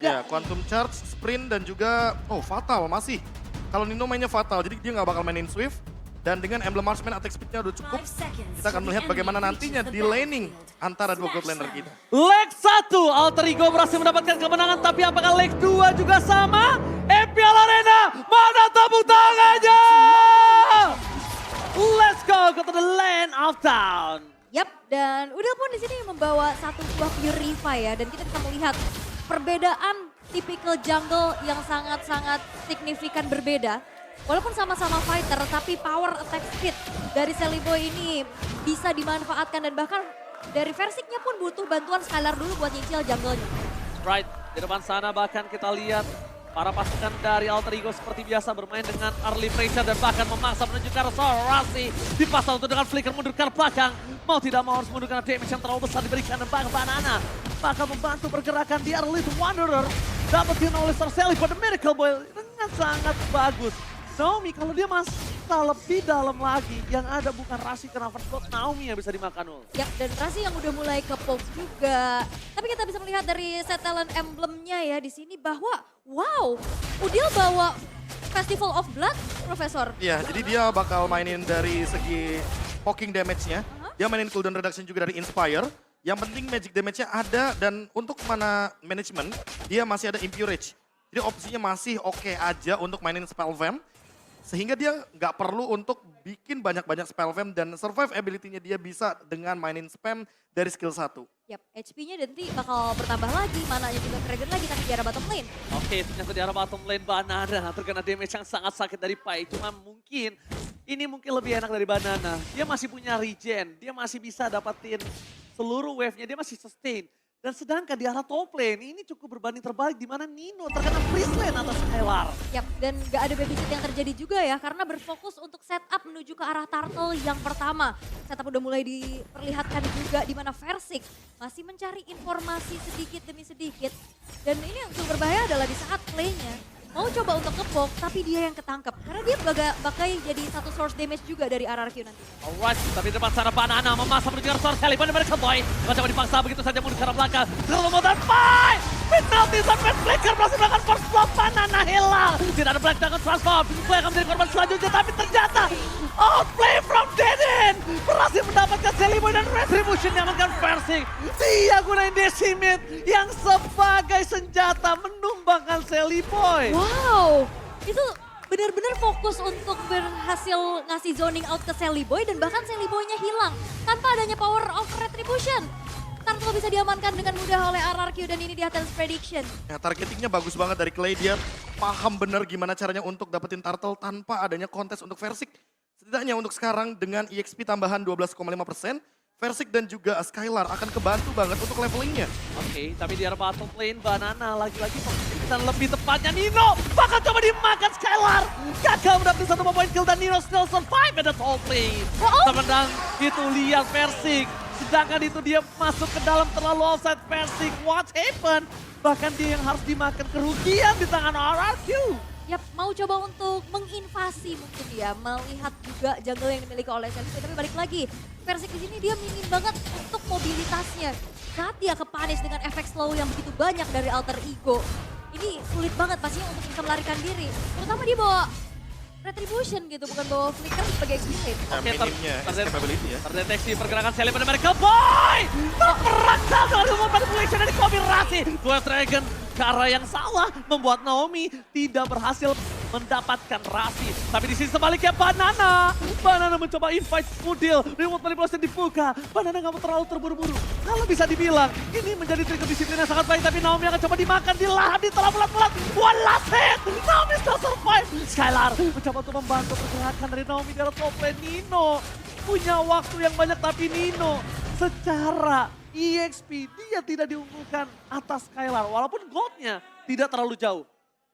Ya, Quantum Charge, Sprint, dan juga, Fatal masih. Kalau Nino mainnya Fatal, jadi dia nggak bakal mainin Swift. Dan dengan Emblem Marksman attack speed-nya udah cukup, kita akan melihat bagaimana nantinya di laning antara dua gold laner kita. Leg 1, Alter Ego berhasil mendapatkan kemenangan, tapi apakah leg 2 juga sama? MPL Arena, mana tepuk tangannya? Let's go to the land of town. Yap, dan Udil pun di sini membawa satu buah Purify ya, dan kita bisa melihat perbedaan tipikal jungle yang sangat-sangat signifikan berbeda. Walaupun sama-sama fighter, tapi power attack speed dari Celiboy ini bisa dimanfaatkan dan bahkan dari Versiknya pun butuh bantuan Skylar dulu buat nyicil jungle-nya. Right, di depan sana bahkan kita lihat para pasukan dari Alter Ego seperti biasa bermain dengan early pressure dan bahkan memaksa menunjukkan restorasi. Dipasang untuk dengan flicker mundur ke belakang. Mau tidak mau harus mundur karena damage yang terlalu besar diberikan dan bahkan Banana bakal membantu pergerakan di Elite Wanderer. Dapetin oleh Sarselli pada Miracle Boy dengan sangat bagus. Naomi kalau dia masuk lebih dalam lagi, yang ada bukan Rasi kena first blood, Naomi yang bisa dimakan ul. Yap, dan Rasi yang udah mulai ke poke juga. Tapi kita bisa melihat dari set talent emblemnya ya di sini bahwa wow, Udil bawa Festival of Blood, Profesor. Iya, jadi dia bakal mainin dari segi poking damage-nya. Dia mainin cooldown reduction juga dari Inspire. Yang penting magic damage-nya ada dan untuk mana management, dia masih ada Impurage. Jadi opsinya masih oke aja untuk mainin Spell Vamp. Sehingga dia nggak perlu untuk bikin banyak-banyak spell vamp dan survive ability-nya dia bisa dengan mainin spam dari skill 1. Yap, HP-nya nanti bakal bertambah lagi, mananya juga trigger lagi tapi di arah bottom lane. Oke, ternyata di arah bottom lane Banana terkena damage yang sangat sakit dari Pai. Cuma mungkin ini lebih enak dari Banana. Dia masih punya regen, dia masih bisa dapetin seluruh wave-nya, dia masih sustain. Dan sedangkan di arah top lane ini cukup berbanding terbalik di mana Nino terkena freeze lane atas Skylar. Yap, dan gak ada babysit yang terjadi juga ya karena berfokus untuk setup menuju ke arah turtle yang pertama. Setup udah mulai diperlihatkan juga di mana Versik masih mencari informasi sedikit demi sedikit. Dan ini yang cukup berbahaya adalah di saat play-nya mau coba untuk nge-poke tapi dia yang ketangkep. Karena dia bakal jadi satu source damage juga dari RRQ nanti. Alright, tapi di depan sana Banana memasang menuju arah Sarselli. Pada mereka boy, coba dipaksa begitu saja mundur ke arah belakang. Terlalu mau dan Pai! Penalty sampai flicker berhasil melakukan first blood, Banana hilang. Tidak ada black dragon transform. Play akan menjadi korban selanjutnya tapi ternyata outplay from Deden berhasil mendapatkan Celiboy dan Retribution yang akan Versik. Dia gunain Decimate yang sebagai senjata menumbangkan Celiboy. Wow, itu benar-benar fokus untuk berhasil ngasih zoning out ke Celiboy dan bahkan Celiboy-nya hilang tanpa adanya power of retribution. Turtle bisa diamankan dengan mudah oleh RRQ dan ini di atas prediction. Ya, targetingnya bagus banget dari Clay, dia paham bener gimana caranya untuk dapetin turtle tanpa adanya kontes untuk Versik. Setidaknya untuk sekarang dengan EXP tambahan 12,5%, Versik dan juga Skylar akan kebantu banget untuk levelingnya. Oke, tapi di arah bottom lane Banana lagi-lagi dan lebih tepatnya Nino bakal coba dimakan Skylar. Gagal mendapatkan satu poin kill dan Nino still survive at the top lane. Temenang itu lihat Versik. Sedangkan itu dia masuk ke dalam terlalu offside Versik. What happened? Bahkan dia yang harus dimakan kerugian di tangan RRQ. Yap, mau coba untuk menginvasi mungkin ya, melihat juga jungle yang dimiliki oleh Celiboy. Tapi balik lagi, Versik di sini dia minim banget untuk mobilitasnya. Saat dia kepanis dengan efek slow yang begitu banyak dari Alter Ego, ini sulit banget pastinya untuk bisa melarikan diri. Terutama dia bawa Retribution gitu, bukan bawa Flicker sebagai exit. Minimnya escapability ya. Terdeteksi pergerakan Sally pada Miracle Boy. Terperangkap dengan ilmu manipulation dari Komirasi. Dua Dragon ke arah yang salah membuat Naomi tidak berhasil mendapatkan Rasi. Tapi di sini sebaliknya Banana mencoba invite Udil. Remote manipulation dibuka. Banana nggak mau terlalu terburu-buru. Kalau bisa dibilang ini menjadi trik disiplin yang sangat baik. Tapi Naomi akan coba dimakan di lahan di telah bulat-bulat. One last hit. Naomi still survive. Skylar mencoba untuk membantu pergerakan dari Naomi di arah top lane. Nino punya waktu yang banyak tapi Nino secara EXP dia tidak diunggulkan atas Skylar. Walaupun goldnya tidak terlalu jauh.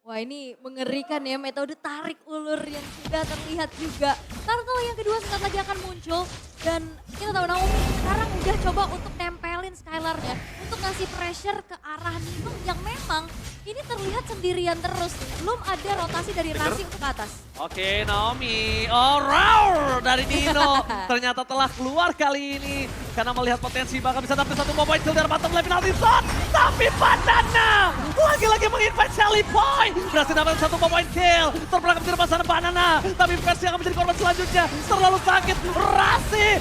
Wah ini mengerikan ya, metode tarik ulur yang sudah terlihat juga. Turtle yang kedua sebentar lagi akan muncul. Dan kita tahu Naomi sekarang udah coba untuk nempelin Skylar-nya. Untuk ngasih pressure ke arah Nino yang memang ini terlihat sendirian terus. Belum ada rotasi dari Rasi untuk ke atas. Oke Naomi, roar dari Nino. Ternyata telah keluar kali ini. Karena melihat potensi bakal bisa dapat satu point kill dari bottom lane penalty zone. Tapi Banana lagi-lagi menginvite Shelly Boy. Berhasil dapat satu point kill. Terperangkap di depan sana Banana. Tapi Versi akan menjadi korban selanjutnya. Terlalu sakit.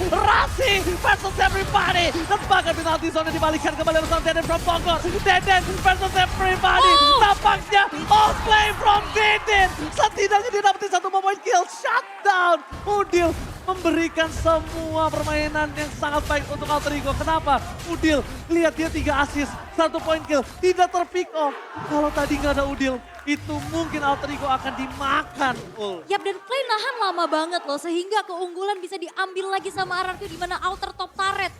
Rasi versus everybody. Dan bahkan penalti zone dibalikan kembali bersama Deden from Bogor. Deden versus everybody. Tampaknya outplay from Deden. Setidaknya dia dapetin satu point kill. Shutdown. Udil memberikan semua permainan yang sangat baik untuk Alter Ego. Kenapa? Udil, lihat dia 3 assist, 1 point kill, tidak terpick off. Kalau tadi nggak ada Udil, itu mungkin Alter Ego akan dimakan. Yap, dan Clay nahan lama banget loh, sehingga keunggulan bisa diambil lagi sama RRQ di mana outer top turret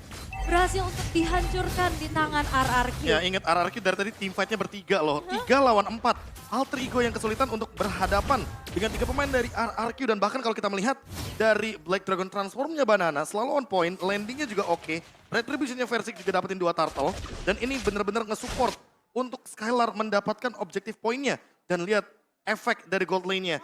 berhasil untuk dihancurkan di tangan RRQ. Ya ingat RRQ dari tadi tim fight-nya bertiga loh. 3 lawan 4. Alter Ego yang kesulitan untuk berhadapan dengan 3 pemain dari RRQ. Dan bahkan kalau kita melihat dari Black Dragon Transform-nya Banana selalu on point. Landingnya juga oke. Retribution-nya Versik juga dapetin 2 turtle. Dan ini benar-benar nge-support untuk Skylar mendapatkan objektif poinnya. Dan lihat efek dari gold lane-nya.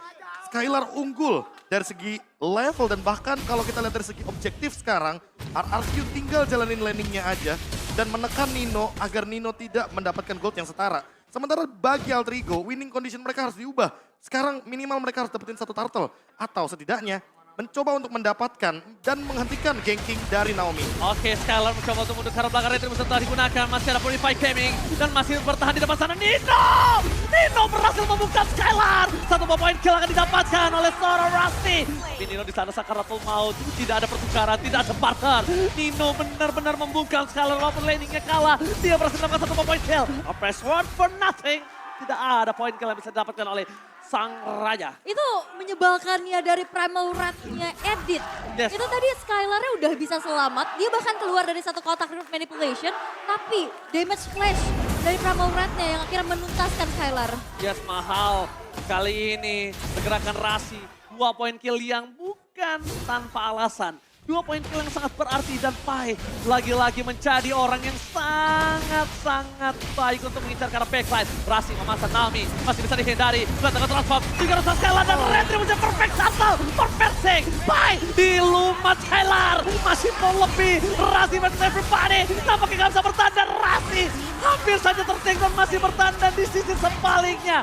Skylar unggul dari segi level dan bahkan kalau kita lihat dari segi objektif sekarang, RRQ tinggal jalanin landingnya aja dan menekan Nino agar Nino tidak mendapatkan gold yang setara. Sementara bagi Alter Ego, winning condition mereka harus diubah. Sekarang minimal mereka harus dapetin 1 turtle atau setidaknya mencoba untuk mendapatkan dan menghentikan ganking dari Naomi. Oke, Skylar mencoba untuk mundur ke arah belakang, retribution telah digunakan, masih ada Purify Gaming dan masih bertahan di depan sana Nino berhasil membuka Skylar. 1 point kill akan didapatkan oleh seorang Rusty. Tapi Nino di sana sakaratul maut, tidak ada pertukaran, tidak ada partner. Nino benar-benar membungkam Skylar walaupun landingnya kalah. Dia berhasil mendapatkan 1 point kill. A press one for nothing. Tidak ada point kill yang bisa didapatkan oleh sang raja. Itu menyebalkannya dari Primal Rat-nya Edit. Yes. Itu tadi Skylar-nya udah bisa selamat. Dia bahkan keluar dari satu kotak root manipulation. Tapi damage flash dari Primal Rat-nya yang akhirnya menuntaskan Skylar. Yes, mahal. Kali ini pergerakan Rasi. 2 point kill yang bukan tanpa alasan. 2 point kill yang sangat berarti dan Pai lagi-lagi menjadi orang yang sangat-sangat baik untuk mengincar ke arah backline. Rasi memasang Naomi, masih bisa dihindari. Kelihatan transform, 300 Skylar dan retribution perfect shuttle. Perfect Pai dilumat Skylar. Masih mau lebih, Rasi versus everybody. Nampaknya gak bisa bertahan dan Rasi hampir saja terting dan masih bertahan dan di sisi sebaliknya.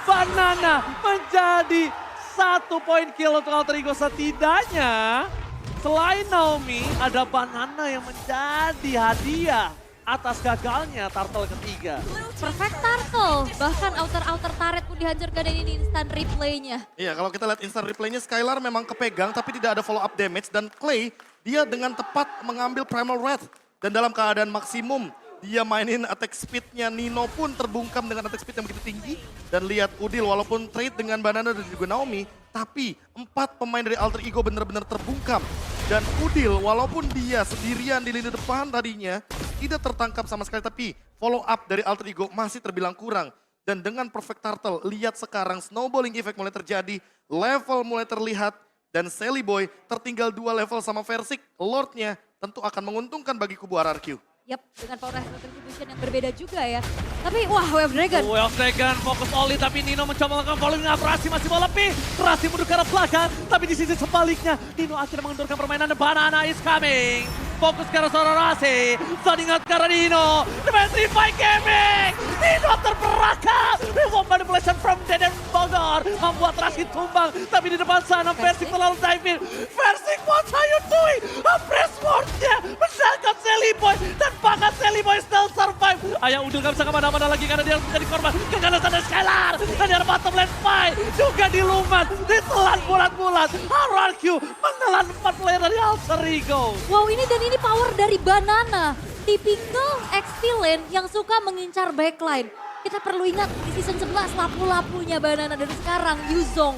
Banana menjadi 1 point kill untuk Alter Ego setidaknya. Selain Naomi, ada Banana yang menjadi hadiah atas gagalnya turtle ketiga. Perfect turtle, bahkan outer turret pun dihancurkan dan ini instant replaynya. Iya kalau kita lihat instant replaynya Skylar memang kepegang tapi tidak ada follow up damage. Dan Clay dia dengan tepat mengambil Primal Wrath. Dan dalam keadaan maksimum dia mainin attack speed-nya Nino pun terbungkam dengan attack speed yang begitu tinggi. Dan lihat Udil walaupun trade dengan Banana dan juga Naomi. Tapi 4 pemain dari Alter Ego benar-benar terbungkam. Dan Udil walaupun dia sendirian di lini depan tadinya tidak tertangkap sama sekali. Tapi follow up dari Alter Ego masih terbilang kurang. Dan dengan perfect turtle lihat sekarang snowballing effect mulai terjadi. Level mulai terlihat. Dan Sally Boy tertinggal 2 level sama Versik. Lordnya tentu akan menguntungkan bagi kubu RRQ. Yap, dengan power retribution yang berbeda juga ya. Tapi wah, Wave Dragon. Wave Dragon fokus Oli tapi Nino mencoba melakukan following up. Rasi masih mau lebih. Rasi mundur ke arah belakang. Tapi di sisi sebaliknya Nino akhirnya mengendurkan permainan. Banana is coming. Fokus ke arah seorang Rasi. Zoning out ke arah Nino. Defensive Gaming. Nino terperangkap. Remote manipulation from Deden Bogor. Membuat Rasi tumbang. Tapi di depan sana Versik terlalu dive in. Versik, what are you doing? Press ward-nya menangkap Sally Boy. Dan bahkan Sally Boy still survive. Ayah Udil gak bisa kemana-mana lagi karena dia harus menjadi korban keganasan dari Skylar. Dan di bottom lane Pai juga dilumat. Ditelan bulat-bulat. RRQ menelan 4 player dari Alter Ego. Wow, ini power dari Banana. Tipikal XP lane yang suka mengincar backline. Kita perlu ingat di season 11 lapu-lapunya Banana dan sekarang Yuzong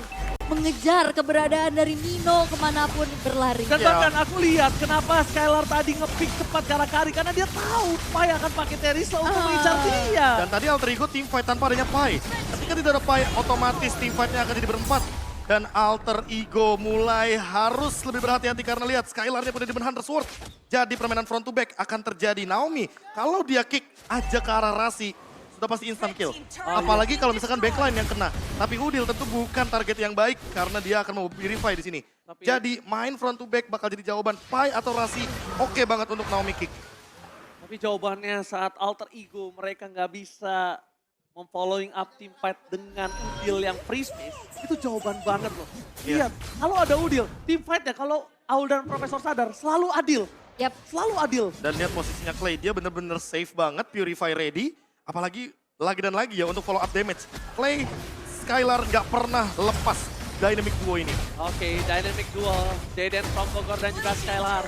mengejar keberadaan dari Nino kemanapun berlari. Dan bahkan aku lihat kenapa Skylar tadi nge-pick cepat ke arah Kari. Karena dia tahu Pai akan pakai Teresa untuk mengincar dia. Dan tadi Alter Ego team fight tanpa adanya Pai. Ketika tidak ada Pai, otomatis team fight-nya akan jadi berempat. Dan Alter Ego mulai harus lebih berhati-hati karena lihat Skylar-nya udah di Hunter Sword. Jadi permainan front to back akan terjadi. Naomi, kalau dia kick aja ke arah Rasi, sudah pasti instant kill. Apalagi kalau misalkan backline yang kena. Tapi Udil tentu bukan target yang baik karena dia akan mau purify di sini. Jadi main front to back bakal jadi jawaban Pai atau Rasi. Oke banget untuk Naomi kick. Tapi jawabannya saat Alter Ego mereka nggak bisa memfollowing up team fight dengan Udil yang free space, itu jawaban banget loh. Iya. Lihat, kalau ada Udil, team fight ya kalau Aul dan Profesor sadar, selalu adil. Yap. Selalu adil. Dan lihat posisinya Clay, dia bener-bener safe banget, Purify ready. Apalagi lagi dan lagi ya untuk follow up damage. Clay, Skylar nggak pernah lepas dynamic duo ini. Oke, dynamic duel, Deden from Bogor dan juga Skylar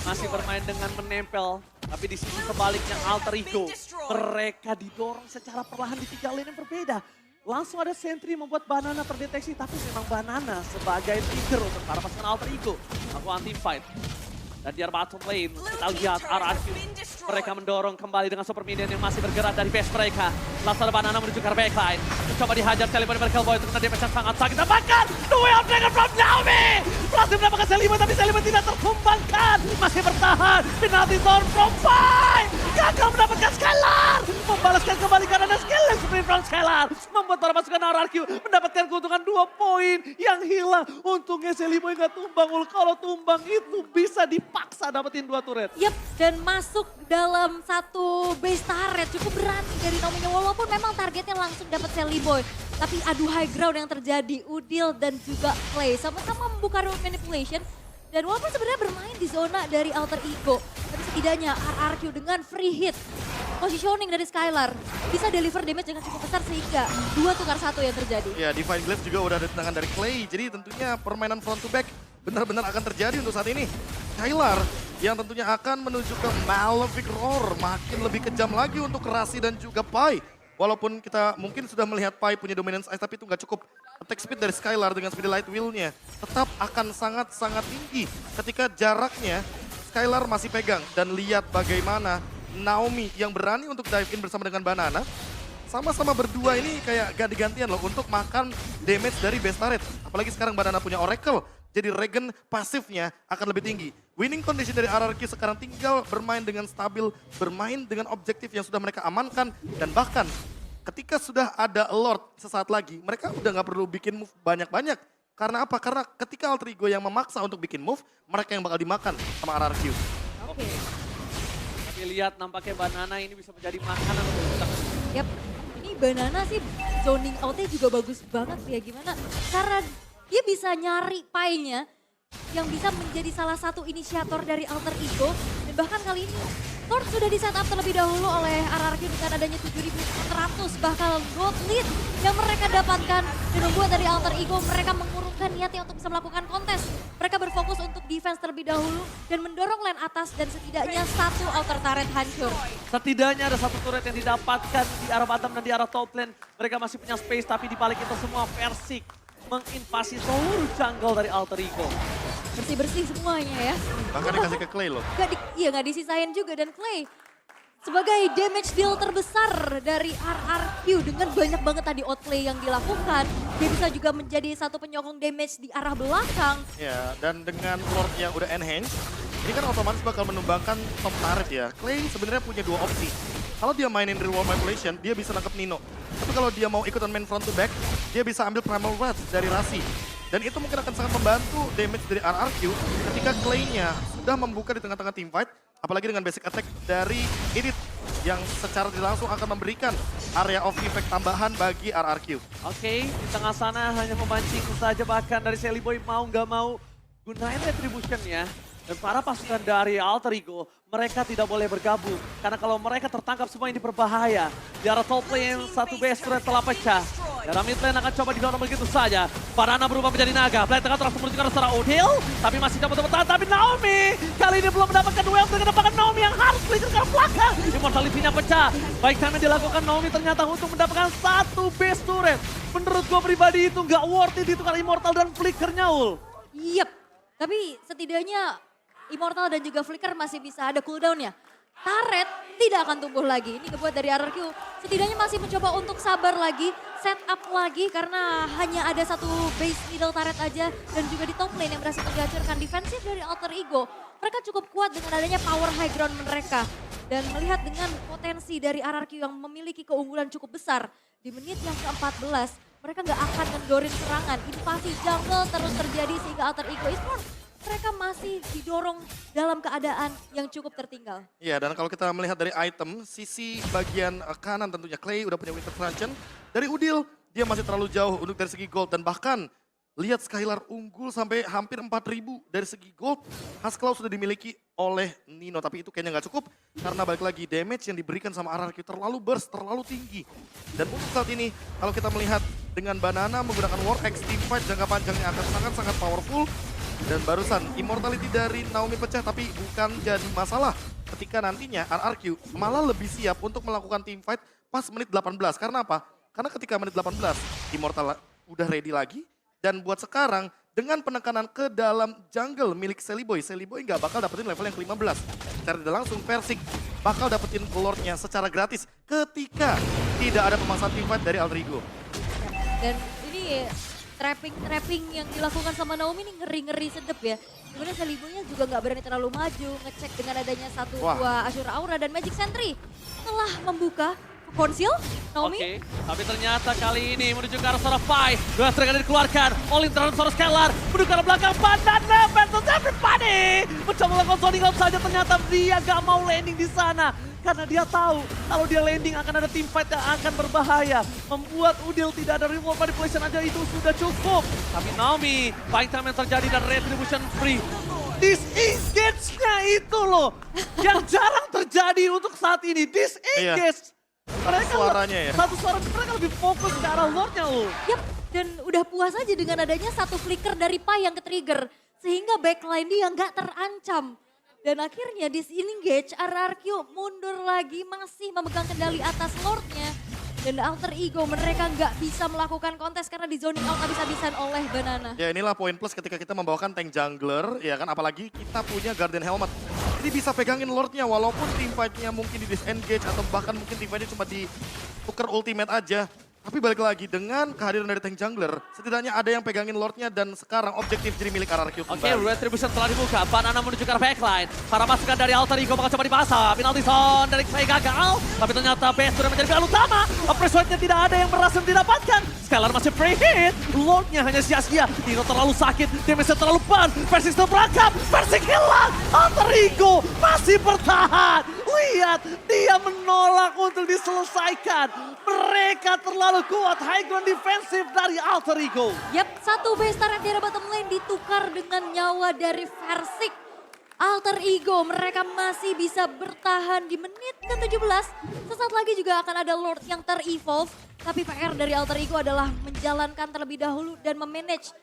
masih bermain dengan menempel. Tapi di sisi sebaliknya Alter Ego, mereka didorong secara perlahan di 3 lane yang berbeda. Langsung ada sentry membuat Banana terdeteksi, tapi memang Banana sebagai trigger untuk para pasukan Alter Ego. Aku anti fight. Dan di bottom lane, kita lihat RRQ. Mereka mendorong kembali dengan super minion yang masih bergerak dari base mereka. Langsung ada Banana menuju ke backline. Mencoba dihajar telepon Merkel Boy untuk kena damage yang sangat sakit. Bahkan, the way of dragon from Naomi! Berhasil mendapatkan Selima, tapi Selima tidak tertumbangkan. Masih bertahan. Penalty zone from Pai! Gagal mendapatkan Skylar! Membalaskan kembali karena ada skill yang seperti from Skylar. Membuat para pasukan RRQ mendapatkan keuntungan 2 poin yang hilang. Untungnya Selima nggak tumbang. Kalau tumbang itu bisa dipaksa dapetin 2 turret. Yap, dan masuk dalam satu base turret cukup berani dari Naomi-nya. Walaupun memang targetnya langsung dapat Sally Boy. Tapi adu high ground yang terjadi, Udil dan juga Clay sama-sama membuka road manipulation. Dan walaupun sebenarnya bermain di zona dari Alter Ego, tapi setidaknya RRQ dengan free hit, positioning dari Skylar bisa deliver damage dengan cukup besar sehingga 2 tukar 1 yang terjadi. Ya, Divine Glaive juga udah ada di tangan dari Clay. Jadi tentunya permainan front to back benar-benar akan terjadi untuk saat ini. Skylar yang tentunya akan menuju ke Malefic Roar. Makin lebih kejam lagi untuk Rasi dan juga Pai. Walaupun kita mungkin sudah melihat Pai punya dominance ice, tapi itu nggak cukup. Attack speed dari Skylar dengan speed light wheel-nya tetap akan sangat-sangat tinggi. Ketika jaraknya Skylar masih pegang. Dan lihat bagaimana Naomi yang berani untuk dive in bersama dengan Banana. Sama-sama berdua ini kayak ganti-gantian loh untuk makan damage dari base turret. Apalagi sekarang Banana punya Oracle. Jadi Regen pasifnya akan lebih tinggi. Winning condition dari RRQ sekarang tinggal bermain dengan stabil, bermain dengan objektif yang sudah mereka amankan. Dan bahkan ketika sudah ada Lord sesaat lagi, mereka udah nggak perlu bikin move banyak-banyak. Karena apa? Karena ketika Alter Ego yang memaksa untuk bikin move, mereka yang bakal dimakan sama RRQ. Oke. Tapi lihat nampaknya Banana ini bisa menjadi makanan untuk kita. Yap, ini Banana sih zoning out-nya juga bagus banget ya. Gimana? Karena dia bisa nyari Pai-nya yang bisa menjadi salah satu inisiator dari Alter Ego. Dan bahkan kali ini Lord sudah di setup terlebih dahulu oleh RRQ dengan adanya 7.400 bakal gold lead yang mereka dapatkan. Dan membuat dari Alter Ego mereka mengurungkan niatnya untuk bisa melakukan kontes. Mereka berfokus untuk defense terlebih dahulu dan mendorong lane atas dan setidaknya 1 outer turret hancur. Setidaknya ada 1 turret yang didapatkan di arah bottom dan di arah top lane. Mereka masih punya space tapi di balik itu semua Versik menginvasi seluruh jungle dari Alter Ego. Bersih-bersih semuanya ya. Bahkan dikasih ke Clay loh. Nggak disisain juga. Dan Clay sebagai damage deal terbesar dari RRQ dengan banyak banget tadi outplay yang dilakukan. Dia bisa juga menjadi satu penyokong damage di arah belakang. Ya, dan dengan Lord yang udah enhance, ini kan otomatis bakal menumbangkan top turret ya. Clay sebenarnya punya 2 opsi. Kalau dia mainin Reward Manipulation, dia bisa nangkep Nino. Tapi kalau dia mau ikutan main front to back, dia bisa ambil Primal Wrath dari Rasi. Dan itu mungkin akan sangat membantu damage dari RRQ ketika Clay-nya sudah membuka di tengah-tengah team fight. Apalagi dengan basic attack dari Edith yang secara langsung akan memberikan area of effect tambahan bagi RRQ. Oke, di tengah sana hanya memancing saja bahkan dari Sally Boy mau nggak mau gunain retribution-nya. Dan para pasukan dari Alter Ego, mereka tidak boleh bergabung. Karena kalau mereka tertangkap semua ini berbahaya. Di arah top lane, 1 base turret telah pecah. Di arah mid lane akan coba didorong begitu saja. Banana berubah menjadi naga. Play tengah terus menuju ke arah secara Odil. Tapi masih coba bertahan. Tapi Naomi kali ini belum mendapatkan duel dengan depankan Naomi yang harus flicker ke belakang. Immortality-nya pecah. Baik time yang dilakukan Naomi ternyata untuk mendapatkan 1 base turret. Menurut gue pribadi itu nggak worth it ditukar Immortal dan flickernya Ul. Yep, tapi setidaknya Immortal dan juga Flicker masih bisa ada cooldown-nya. Turret tidak akan tumbuh lagi. Ini ngebuat dari RRQ setidaknya masih mencoba untuk sabar lagi, set up lagi karena hanya ada 1 base middle turret aja dan juga di top lane yang berhasil dihancurkan. Defensif dari Alter Ego, mereka cukup kuat dengan adanya power high ground mereka. Dan melihat dengan potensi dari RRQ yang memiliki keunggulan cukup besar di menit yang ke-14, mereka nggak akan ngendorin serangan. Invasi jungle terus terjadi sehingga Alter Ego Esports mereka masih didorong dalam keadaan yang cukup tertinggal. Iya, dan kalau kita melihat dari item, sisi bagian kanan tentunya Clay udah punya Winter Truncheon. Dari Udil, dia masih terlalu jauh untuk dari segi gold. Dan bahkan lihat Skylar unggul sampai hampir 4.000 dari segi gold. Haskell sudah dimiliki oleh Nino, tapi itu kayaknya nggak cukup. Karena balik lagi damage yang diberikan sama RRQ terlalu burst, terlalu tinggi. Dan untuk saat ini, kalau kita melihat dengan Banana menggunakan War X, teamfight jangka panjangnya akan sangat-sangat powerful. Dan barusan immortality dari Naomi pecah, tapi bukan jadi masalah. Ketika nantinya RRQ malah lebih siap untuk melakukan teamfight pas menit 18. Karena apa? Karena ketika menit 18, Immortal udah ready lagi. Dan buat sekarang, dengan penekanan ke dalam jungle milik Seliboy nggak bakal dapetin level yang ke-15. Secara tidak langsung, Versik bakal dapetin Lordnya secara gratis ketika tidak ada pemasangan teamfight dari Alter Ego. Dan ini trapping yang dilakukan sama Naomi ini ngeri-ngeri sedep ya. Kemudian Seliboynya juga nggak berani terlalu maju, ngecek dengan adanya satu dua Azure Aura dan Magic Sentry telah membuka konsil Naomi. Oke, tapi ternyata kali ini menuju ke arah seorang Pai. Dua serangan dikeluarkan, Olin terhadap seorang Skylar. Menuju ke arah belakang, Banana versus everybody. Mencoba melakukan zoning out saja, ternyata dia gak mau landing di sana. Karena dia tahu kalau dia landing akan ada teamfight yang akan berbahaya. Membuat Udil tidak ada reward manipulation aja itu sudah cukup. Tapi Naomi, fight time yang terjadi dan retribution free. Disengage-nya itu loh yang jarang terjadi untuk saat ini. Disengage. Mereka Suaranya ya. Satu suara mereka lebih fokus ke arah Lordnya loh. Yap, dan udah puas aja dengan adanya satu flicker dari Pai yang ke-trigger. Sehingga backline dia nggak terancam. Dan akhirnya disengage, RRQ mundur lagi masih memegang kendali atas Lordnya. Dan Alter Ego mereka nggak bisa melakukan kontes karena di zoning out habis-habisan oleh Banana. Ya inilah poin plus ketika kita membawakan tank jungler, ya kan, apalagi kita punya Guardian Helmet. Jadi bisa pegangin Lordnya walaupun teamfight-nya mungkin di disengage atau bahkan mungkin teamfight-nya cuma ditukar ultimate aja. Tapi balik lagi dengan kehadiran dari tank jungler, setidaknya ada yang pegangin Lordnya dan sekarang objektif jadi milik RRQ. Oke, retribution telah dibuka. Banana menuju ke arah backline. Para masukan dari Alter Ego bakal coba dipasang. Penalty zone dari Clay gagal. Tapi ternyata Base sudah menjadi pilihan utama. Persuade-nya tidak ada yang berhasil didapatkan. Skylar masih free hit. Lordnya hanya sia-sia. Nino terlalu sakit. Damage-nya terlalu ban. Versik still berangkat. Versik hilang. Alter Ego masih bertahan. Lihat, dia menolak untuk diselesaikan. Mereka terlalu kuat. High ground defensif dari Alter Ego. Yap, satu base turret di arah bottom lane ditukar dengan nyawa dari Versik. Alter Ego mereka masih bisa bertahan di menit ke-17. Sesaat lagi juga akan ada Lord yang ter-evolve. Tapi PR dari Alter Ego adalah menjalankan terlebih dahulu dan memanage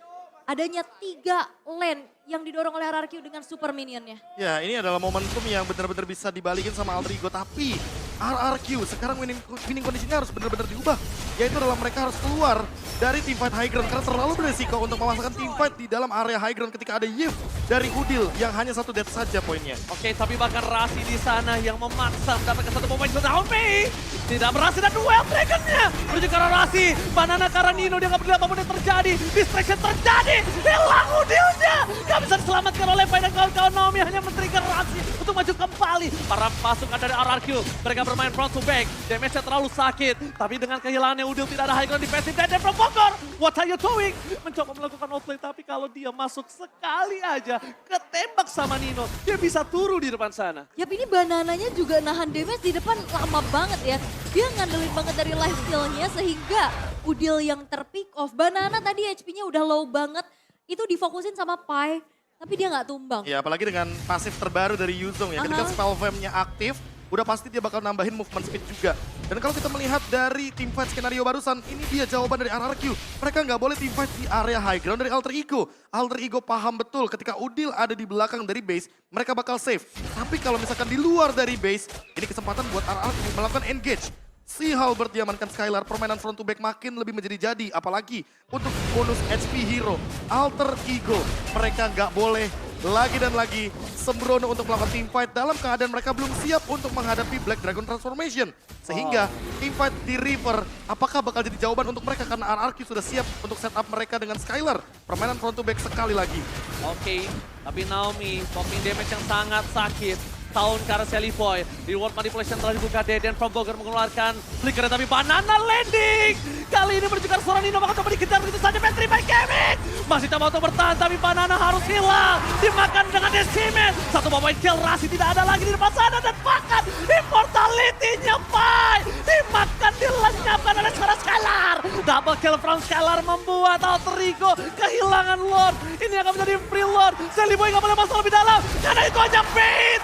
adanya 3 lane yang didorong oleh RRQ dengan super minionnya. Ya ini adalah momentum yang benar-benar bisa dibalikin sama Alter Ego. Tapi RRQ sekarang winning kondisinya harus benar-benar diubah. Yaitu adalah mereka harus keluar dari teamfight high ground. Karena terlalu beresiko untuk memasangkan teamfight di dalam area high ground ketika ada Yif dari Udil yang hanya 1 death saja poinnya. Oke, tapi bahkan Rasi di sana yang memaksa mendapatkan satu momen ke Naomi. Tidak berhasil dan duel Dragon-nya. Menuju ke arah Rasi. Banana ke arah Nino, dia gak peduli apapun yang terjadi. Distraction terjadi. Hilang Udilnya. Gak bisa diselamatkan oleh Pai dan kawan-kawan. Naomi hanya men-trigger Rasi untuk maju kembali. Para pasukan dari RRQ. Mereka bermain front to back. Damage-nya terlalu sakit. Tapi dengan kehilangannya Udil tidak ada high ground defensive. Dan from Bogor. What are you doing? Mencoba melakukan outplay. Tapi kalau dia masuk sekali aja. Ketembak sama Nino. Dia bisa turu di depan sana. Yap, ini Banananya juga nahan damage di depan lama banget ya. Dia ngandelin banget dari life steal-nya sehingga Udil yang terpick off. Banana tadi HP-nya udah low banget. Itu difokusin sama Pai. Tapi dia nggak tumbang. Ya apalagi dengan pasif terbaru dari Yuzong ya. Ketika spell Fam-nya aktif, udah pasti dia bakal nambahin movement speed juga. Dan kalau kita melihat dari teamfight skenario barusan, ini dia jawaban dari RRQ. Mereka nggak boleh teamfight di area high ground dari Alter Ego. Alter Ego paham betul ketika Udil ada di belakang dari base, mereka bakal safe. Tapi kalau misalkan di luar dari base, ini kesempatan buat RRQ melakukan engage. Si Halbert diamankan Skylar, permainan front to back makin lebih menjadi jadi. Apalagi untuk bonus HP hero, Alter Ego. Mereka nggak boleh lagi dan lagi sembrono untuk melakukan teamfight dalam keadaan mereka belum siap untuk menghadapi Black Dragon Transformation. Sehingga teamfight di River, apakah bakal jadi jawaban untuk mereka karena RRQ sudah siap untuk setup mereka dengan Skylar. Permainan front to back sekali lagi. Oke, tapi Naomi popping damage yang sangat sakit. Tahun ke arah Seliboy. Reward manipulation telah dibuka. Deden from Bogor mengeluarkan flicker, tapi Banana landing. Kali ini menuju ke arah seorang Nino, maka coba dikejar begitu saja. Pentry by Kevin. Masih coba untuk bertahan, tapi Banana harus hilang. Dimakan dengan Decimet. Satu point kill, Rasi tidak ada lagi di depan sana. Dan bahkan immortality-nya Pai. Dimakan, dilenyapkan oleh seorang Skylar. Double kill from Skylar membuat Alter Ego kehilangan Lord. Ini akan menjadi free Lord. Sally Boy nggak boleh masuk lebih dalam. Karena itu hanya bait.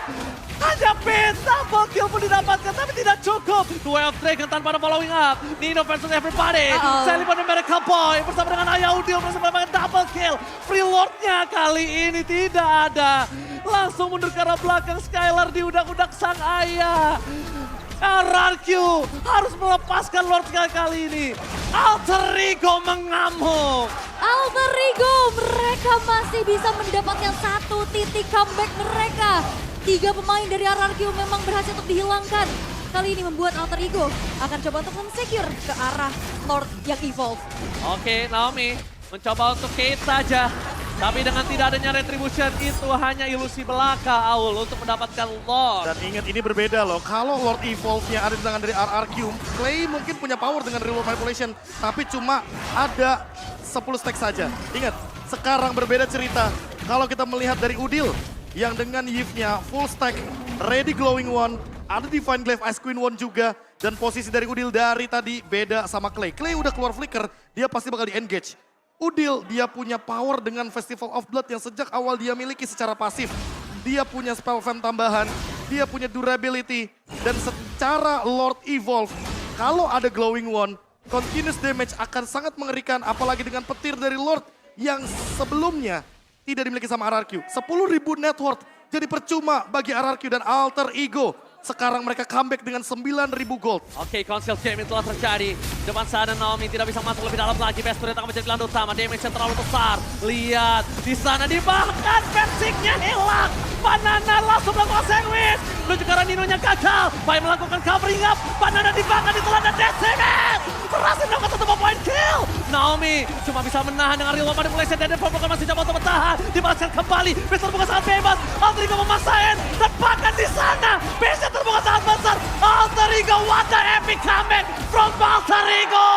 Hanya bait, double kill pun didapatkan, tapi tidak cukup. 12 Dragon tanpa ada following up. Nino versus everybody. Sally Boy dan Miracle Boy bersama dengan Ayah Udil bersama dengan double kill. Free Lord-nya kali ini tidak ada. Langsung mundur ke arah belakang, Skylar diudak-udak sang ayah. RRQ harus melepaskan Lord kali ini. Alter Ego mengamuk. Alter Ego, mereka masih bisa mendapatkan satu titik comeback mereka. 3 pemain dari RRQ memang berhasil untuk dihilangkan. Kali ini membuat Alter Ego akan coba untuk men-secure ke arah Lord yang evolve. Oke, Naomi mencoba untuk Kate saja. Tapi dengan tidak adanya retribution itu hanya ilusi belaka, Aul, untuk mendapatkan Lord. Dan ingat ini berbeda loh, kalau Lord Evolve-nya ada di tangan dari RRQ, Clay mungkin punya power dengan real world manipulation, tapi cuma ada 10 stack saja. Ingat, sekarang berbeda cerita. Kalau kita melihat dari Udil, yang dengan Yves-nya full stack, ready glowing one, ada Divine Glaive Ice Queen one juga, dan posisi dari Udil dari tadi beda sama Clay. Clay udah keluar flicker, dia pasti bakal di-engage. Udil, dia punya power dengan Festival of Blood yang sejak awal dia miliki secara pasif. Dia punya spell fam tambahan, dia punya durability, dan secara Lord Evolve, kalau ada glowing one, continuous damage akan sangat mengerikan, apalagi dengan petir dari Lord yang sebelumnya tidak dimiliki sama RRQ. 10.000 net worth jadi percuma bagi RRQ dan Alter Ego. Sekarang mereka comeback dengan 9.000 gold. Oke, conceal game telah terjadi. Depan sana Naomi tidak bisa masuk lebih dalam lagi. Best akan menjadi landu utama. Damage yang terlalu besar. Lihat, di sana dibahkan Persicnya hilang. Banana langsung melakukan sandwich. Menuju ke arah Nino-nya gagal. Pai melakukan covering up. Banana dibahkan ditelan dan Decimet. Berhasil melakukan satu point kill. Naomi cuma bisa menahan dengan real manipulation. Dan Deadpool masih coba untuk bertahan. Dibalaskan kembali. Best terbuka sangat bebas. Alter Ego memaksain. Dan bahkan di sana. Best terbuka sangat besar. Alter Ego, what the epic comeback from Alter Ego.